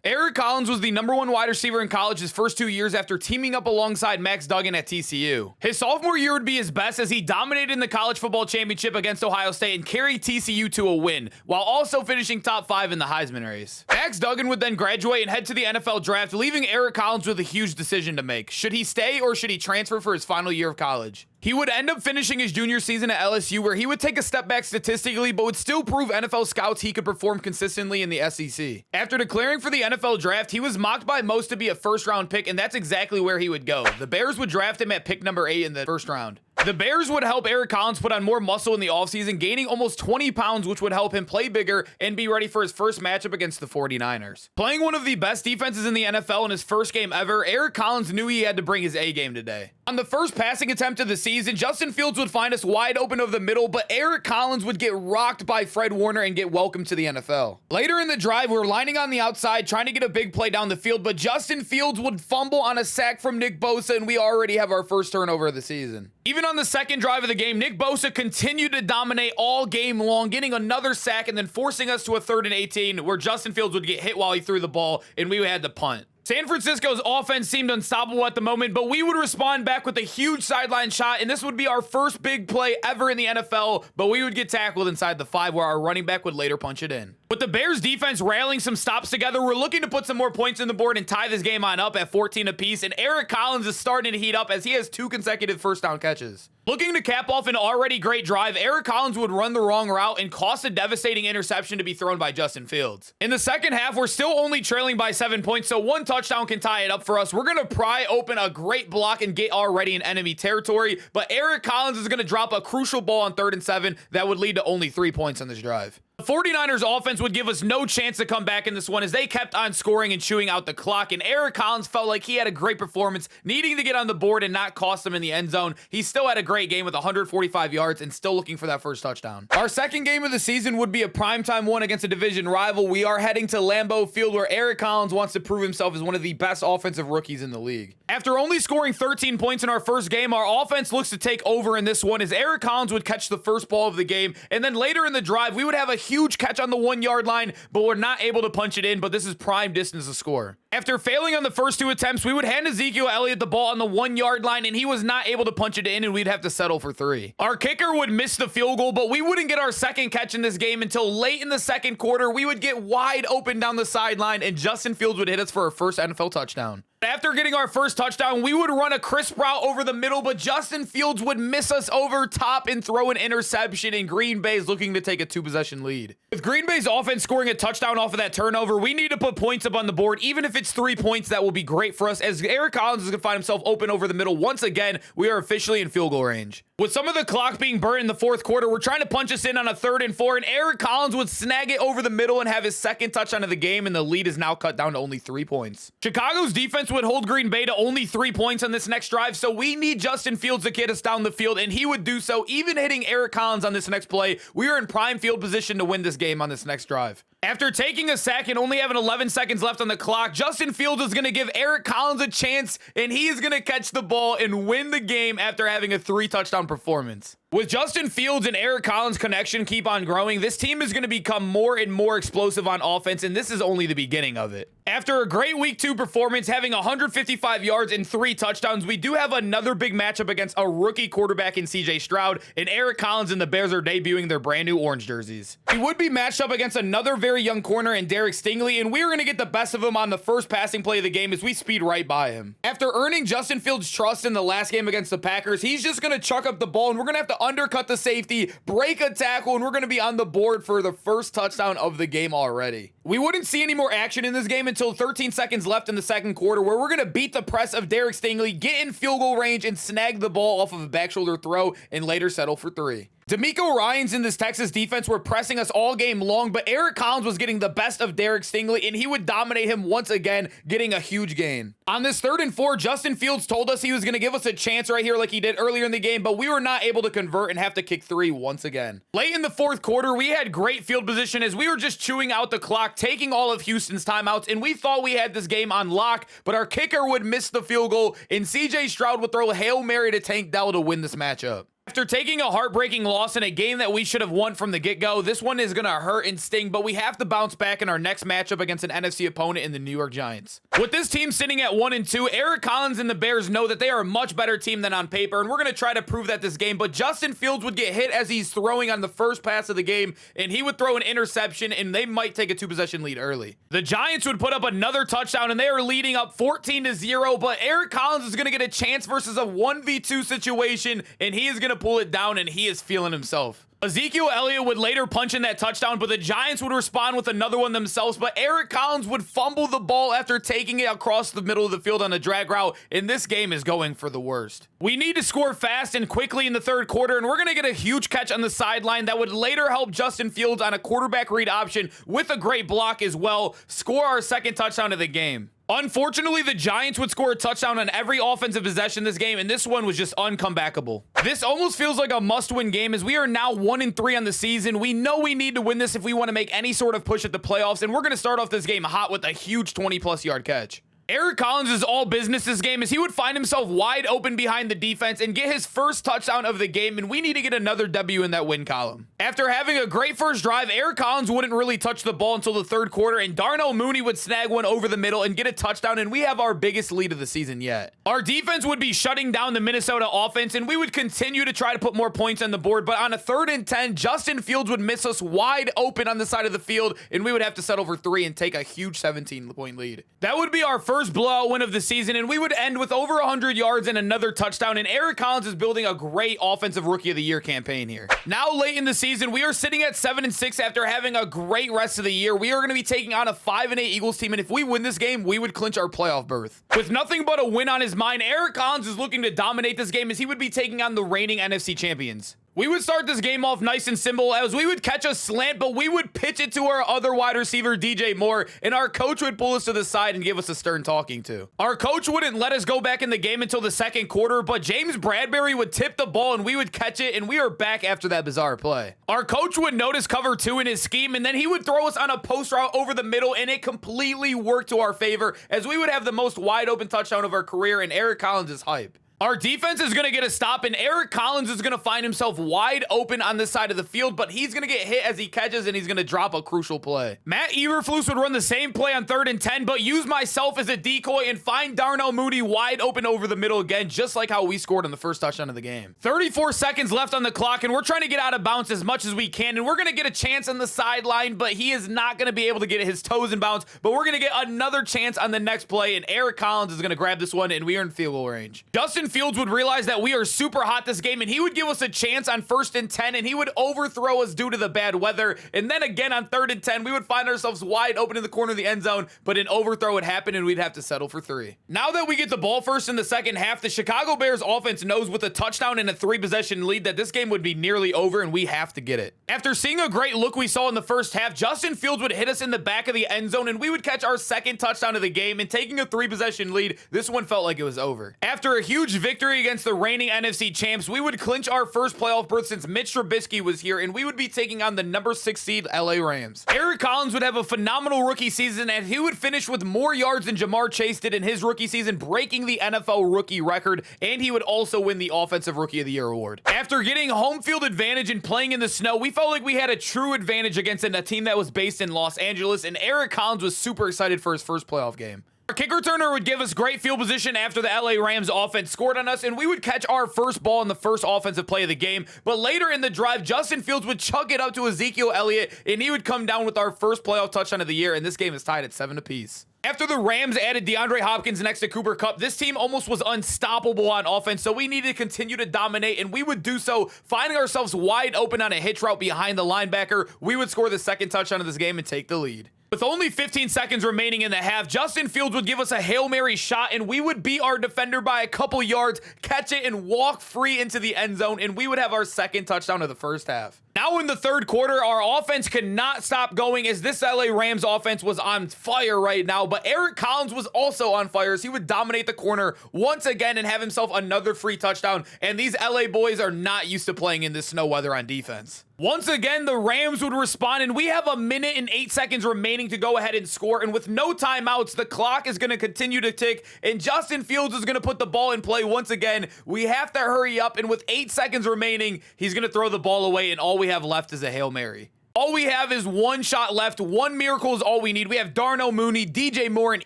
Eric Collins was the #1 wide receiver in college his first 2 years after teaming up alongside Max Duggan at TCU. His sophomore year would be his best as he dominated in the college football championship against Ohio State and carried TCU to a win, while also finishing top 5 in the Heisman race. Max Duggan would then graduate and head to the NFL draft, leaving Eric Collins with a huge decision to make. Should he stay or should he transfer for his final year of college? He would end up finishing his junior season at LSU, where he would take a step back statistically, but would still prove NFL scouts he could perform consistently in the SEC. After declaring for the NFL draft, he was mocked by most to be a first-round pick, and that's exactly where he would go. The Bears would draft him at pick number 8 in the first round. The Bears would help Eric Collins put on more muscle in the offseason, gaining almost 20 pounds, which would help him play bigger and be ready for his first matchup against the 49ers. Playing one of the best defenses in the NFL in his first game ever, Eric Collins knew he had to bring his A game today. On the first passing attempt of the season, Justin Fields would find us wide open over the middle, but Eric Collins would get rocked by Fred Warner and get welcomed to the NFL. Later in the drive, we were lining on the outside, trying to get a big play down the field, but Justin Fields would fumble on a sack from Nick Bosa, and we already have our first turnover of the season. Even on the second drive of the game, Nick Bosa continued to dominate all game long, getting another sack and then forcing us to a 3rd and 18, where Justin Fields would get hit while he threw the ball, and we had to punt. San Francisco's offense seemed unstoppable at the moment, but we would respond back with a huge sideline shot, and this would be our first big play ever in the NFL, but we would get tackled inside the 5, where our running back would later punch it in. With the Bears defense rallying some stops together, we're looking to put some more points on the board and tie this game on up at 14 apiece, and Eric Collins is starting to heat up as he has 2 consecutive first down catches. Looking to cap off an already great drive, Eric Collins would run the wrong route and cost a devastating interception to be thrown by Justin Fields. In the second half, we're still only trailing by 7 points, so 1 touchdown can tie it up for us. We're going to pry open a great block and get already in enemy territory, but Eric Collins is going to drop a crucial ball on 3rd and 7 that would lead to only 3 points on this drive. The 49ers offense would give us no chance to come back in this one as they kept on scoring and chewing out the clock, and Eric Collins felt like he had a great performance, needing to get on the board and not cost them in the end zone. He still had a great game with 145 yards and still looking for that first touchdown. Our second game of the season would be a primetime one against a division rival. We are heading to Lambeau Field, where Eric Collins wants to prove himself as one of the best offensive rookies in the league. After only scoring 13 points in our first game, our offense looks to take over in this one as Eric Collins would catch the first ball of the game, and then later in the drive, we would have a huge catch on the 1-yard line, but we're not able to punch it in, but this is prime distance to score. After failing on the first 2 attempts, we would hand Ezekiel Elliott the ball on the 1-yard line, and he was not able to punch it in, and we'd have to settle for 3. Our kicker would miss the field goal, but we wouldn't get our second catch in this game until late in the second quarter. We would get wide open down the sideline, and Justin Fields would hit us for our first NFL touchdown. After getting our first touchdown, we would run a crisp route over the middle, but Justin Fields would miss us over top and throw an interception, and Green Bay is looking to take a 2-possession lead. With Green Bay's offense scoring a touchdown off of that turnover, we need to put points up on the board. Even if it's 3 points, that will be great for us, as Eric Collins is going to find himself open over the middle. Once again, we are officially in field goal range. With some of the clock being burned in the fourth quarter, we're trying to punch us in on a 3rd and 4, and Eric Collins would snag it over the middle and have his second touchdown of the game, and the lead is now cut down to only 3 points. Chicago's defense would hold Green Bay to only 3 points on this next drive, so we need Justin Fields to get us down the field, and he would do so, even hitting Eric Collins on this next play. We are in prime field position to win this game on this next drive. After taking a sack and only having 11 seconds left on the clock, Justin Fields is going to give Eric Collins a chance, and he is going to catch the ball and win the game after having a 3-touchdown performance. With Justin Fields and Eric Collins' connection keep on growing, this team is going to become more and more explosive on offense, and this is only the beginning of it. After a great Week 2 performance, having 155 yards and 3 touchdowns, we do have another big matchup against a rookie quarterback in CJ Stroud, and Eric Collins and the Bears are debuting their brand new orange jerseys. We would be matched up against another very young corner in Derek Stingley, and we're going to get the best of him on the first passing play of the game as we speed right by him. After earning Justin Fields' trust in the last game against the Packers, he's just going to chuck up the ball, and we're going to have to undercut the safety, break a tackle, and we're going to be on the board for the first touchdown of the game already. We wouldn't see any more action in this game until 13 seconds left in the second quarter, where we're going to beat the press of Derek Stingley, get in field goal range, and snag the ball off of a back shoulder throw, and later settle for 3. D'Amico Ryans in this Texas defense were pressing us all game long, but Eric Collins was getting the best of Derek Stingley, and he would dominate him once again, getting a huge gain. On this 3rd and 4, Justin Fields told us he was going to give us a chance right here like he did earlier in the game, but we were not able to convert and have to kick 3 once again. Late in the fourth quarter, we had great field position as we were just chewing out the clock, taking all of Houston's timeouts, and we thought we had this game on lock, but our kicker would miss the field goal, and CJ Stroud would throw a Hail Mary to Tank Dell to win this matchup. After taking a heartbreaking loss in a game that we should have won from the get-go, this one is going to hurt and sting, but we have to bounce back in our next matchup against an NFC opponent in the New York Giants. With this team sitting at 1-2, Eric Collins and the Bears know that they are a much better team than on paper, and we're going to try to prove that this game, but Justin Fields would get hit as he's throwing on the first pass of the game, and he would throw an interception, and they might take a 2-possession lead early. The Giants would put up another touchdown, and they are leading up 14-0, but Eric Collins is going to get a chance versus a 1v2 situation, and he is going to pull it down, and he is feeling himself. Ezekiel Elliott would later punch in that touchdown, but the Giants would respond with another one themselves, but Eric Collins would fumble the ball after taking it across the middle of the field on a drag route, and this game is going for the worst. We need to score fast and quickly in the third quarter, and we're going to get a huge catch on the sideline that would later help Justin Fields on a quarterback read option with a great block as well, score our second touchdown of the game. Unfortunately, the Giants would score a touchdown on every offensive possession this game, and this one was just uncomebackable. This almost feels like a must-win game as we are now 1-3 on the season. We know we need to win this if we want to make any sort of push at the playoffs, and we're going to start off this game hot with a huge 20-plus yard catch. Eric Collins is all business this game as he would find himself wide open behind the defense and get his first touchdown of the game, and we need to get another W in that win column. After having a great first drive, Eric Collins wouldn't really touch the ball until the third quarter, and Darnell Mooney would snag one over the middle and get a touchdown, and we have our biggest lead of the season yet. Our defense would be shutting down the Minnesota offense, and we would continue to try to put more points on the board, but on a 3rd and 10, Justin Fields would miss us wide open on the side of the field, and we would have to settle for 3 and take a huge 17-point lead. That would be our first blowout win of the season, and we would end with over 100 yards and another touchdown, and Eric Collins is building a great offensive rookie of the year campaign here. Now late in the season, we are sitting at 7-6 after having a great rest of the year. We are going to be taking on a 5-8 Eagles team, and if we win this game, we would clinch our playoff berth. With nothing but a win on his mind, Eric Collins is looking to dominate this game as he would be taking on the reigning NFC champions. We would start this game off nice and simple as we would catch a slant, but we would pitch it to our other wide receiver, DJ Moore, and our coach would pull us to the side and give us a stern talking to. Our coach wouldn't let us go back in the game until the second quarter, but James Bradbury would tip the ball and we would catch it, and we are back after that bizarre play. Our coach would notice cover 2 in his scheme, and then he would throw us on a post route over the middle, and it completely worked to our favor as we would have the most wide open touchdown of our career, and Eric Collins is hype. Our defense is going to get a stop, and Eric Collins is going to find himself wide open on this side of the field, but he's going to get hit as he catches, and he's going to drop a crucial play. Matt Eberflus would run the same play on 3rd and 10, but use myself as a decoy and find Darnell Mooney wide open over the middle again, just like how we scored on the first touchdown of the game. 34 seconds left on the clock, and we're trying to get out of bounds as much as we can, and we're going to get a chance on the sideline, but he is not going to be able to get his toes in bounds, but we're going to get another chance on the next play, and Eric Collins is going to grab this one, and we are in field goal range. Justin Fields would realize that we are super hot this game, and he would give us a chance on 1st and 10, and he would overthrow us due to the bad weather, and then again on 3rd and 10, we would find ourselves wide open in the corner of the end zone, but an overthrow would happen, and we'd have to settle for 3. Now that we get the ball first in the second half, the Chicago Bears offense knows with a touchdown and a 3-possession lead that this game would be nearly over, and we have to get it. After seeing a great look we saw in the first half, Justin Fields would hit us in the back of the end zone, and we would catch our second touchdown of the game, and taking a 3-possession lead, this one felt like it was over. After a huge victory against the reigning NFC champs, we would clinch our first playoff berth since Mitch Trubisky was here, and we would be taking on the number 6 seed LA Rams. Eric Collins would have a phenomenal rookie season, and he would finish with more yards than Jamar Chase did in his rookie season, breaking the NFL rookie record, and he would also win the Offensive Rookie of the Year award. After getting home field advantage and playing in the snow, we felt like we had a true advantage against a team that was based in Los Angeles, and Eric Collins was super excited for his first playoff game. Our kick returner would give us great field position after the LA Rams offense scored on us, and we would catch our first ball in the first offensive play of the game. But later in the drive, Justin Fields would chuck it up to Ezekiel Elliott, and he would come down with our first playoff touchdown of the year, and this game is tied at 7 apiece. After the Rams added DeAndre Hopkins next to Cooper Kupp, this team almost was unstoppable on offense, so we needed to continue to dominate, and we would do so, finding ourselves wide open on a hitch route behind the linebacker. We would score the second touchdown of this game and take the lead. With only 15 seconds remaining in the half, Justin Fields would give us a Hail Mary shot, and we would beat our defender by a couple yards, catch it, and walk free into the end zone, and we would have our second touchdown of the first half. Now in the third quarter, our offense could not stop going as this LA Rams offense was on fire right now, but Eric Collins was also on fire as he would dominate the corner once again and have himself another free touchdown, and these LA boys are not used to playing in this snow weather on defense. Once again, the Rams would respond, and we have 1 minute and 8 seconds remaining to go ahead and score, and with no timeouts, the clock is going to continue to tick, and Justin Fields is going to put the ball in play once again. We have to hurry up, and with 8 seconds remaining, he's going to throw the ball away, and all we have left is a Hail Mary. All we have is one shot left. One miracle is all we need. We have Darnell Mooney, DJ Moore, and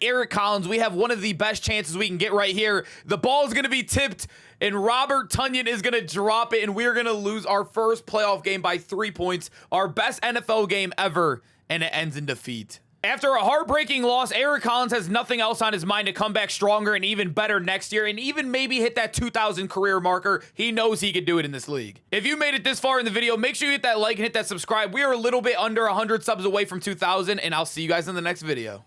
Eric Collins. We have one of the best chances we can get right here. The ball is going to be tipped, and Robert Tonyan is going to drop it, and we're going to lose our first playoff game by 3 points, our best NFL game ever, and it ends in defeat. After a heartbreaking loss, Eric Collins has nothing else on his mind to come back stronger and even better next year and even maybe hit that 2,000 career marker. He knows he can do it in this league. If you made it this far in the video, make sure you hit that like and hit that subscribe. We are a little bit under 100 subs away from 2,000, and I'll see you guys in the next video.